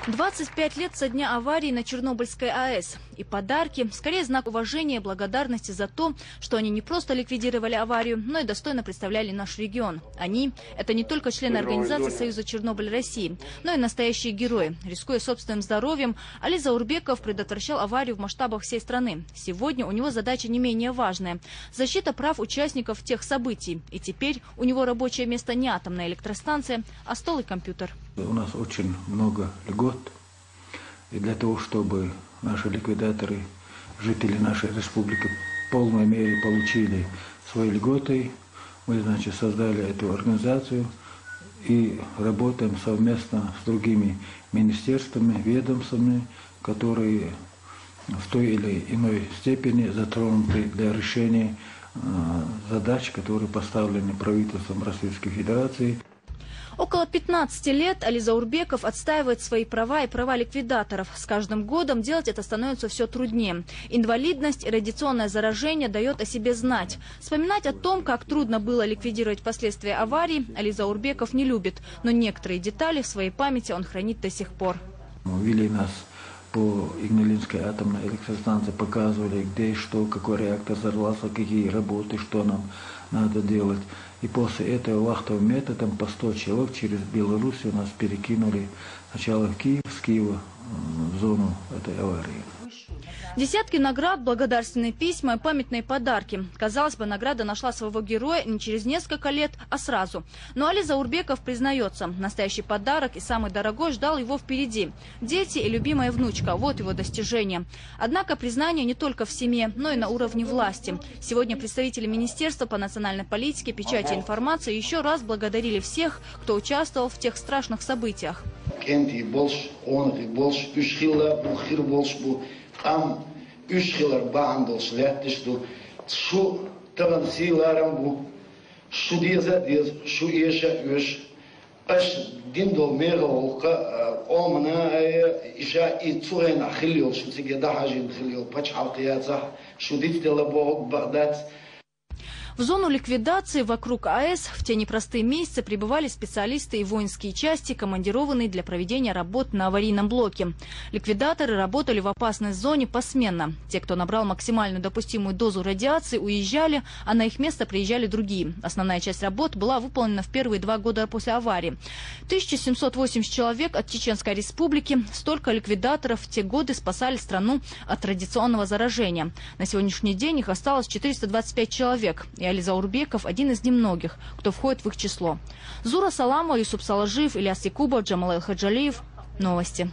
25 лет со дня аварии на Чернобыльской АЭС. И подарки, скорее знак уважения и благодарности за то, что они не просто ликвидировали аварию, но и достойно представляли наш регион. Они – это не только члены организации Союза Чернобыль России, но и настоящие герои. Рискуя собственным здоровьем, Али Заурбеков предотвращал аварию в масштабах всей страны. Сегодня у него задача не менее важная – защита прав участников тех событий. И теперь у него рабочее место не атомная электростанция, а стол и компьютер. У нас очень много льгот. И для того, чтобы наши ликвидаторы, жители нашей республики в полной мере получили свои льготы, мы, создали эту организацию и работаем совместно с другими министерствами, ведомствами, которые в той или иной степени затронуты для решения задач, которые поставлены правительством Российской Федерации. Около 15 лет Али Заурбеков отстаивает свои права и права ликвидаторов. С каждым годом делать это становится все труднее. Инвалидность и радиационное заражение дает о себе знать. Вспоминать о том, как трудно было ликвидировать последствия аварии, Али Заурбеков не любит. Но некоторые детали в своей памяти он хранит до сих пор. Вели нас по Игналинской атомной электростанции, показывали, где и что, какой реактор взорвался, какие работы, что нам надо делать. И после этого вахтовым методом по 100 человек через Белоруссию нас перекинули сначала в Киев, с Киева в зону этой аварии. Десятки наград, благодарственные письма и памятные подарки. Казалось бы, награда нашла своего героя не через несколько лет, а сразу. Но Али Заурбеков признается, настоящий подарок и самый дорогой ждал его впереди. Дети и любимая внучка – вот его достижение. Однако признание не только в семье, но и на уровне власти. Сегодня представители Министерства по национальной политике, печати и информации еще раз благодарили всех, кто участвовал в тех страшных событиях. Am 3 yıllar bağımdılış lehtiştu şu tabansilarım bu şu diyez şu yaşa üç baş dindo mega olka omna işa itsuren akhilyo şu sigeda hajin khilyo paç halqiyatsa şu ditdela bo Багдад. В зону ликвидации вокруг АЭС в те непростые месяцы прибывали специалисты и воинские части, командированные для проведения работ на аварийном блоке. Ликвидаторы работали в опасной зоне посменно. Те, кто набрал максимальную допустимую дозу радиации, уезжали, а на их место приезжали другие. Основная часть работ была выполнена в первые 2 года после аварии. 1780 человек от Чеченской республики, столько ликвидаторов в те годы спасали страну от радиационного заражения. На сегодняшний день их осталось 425 человек. И Али Заурбеков – один из немногих, кто входит в их число. Зура Саламова, Юсуп Салажиев, Ильяс Якубов, Джамал Хаджалиев. Новости.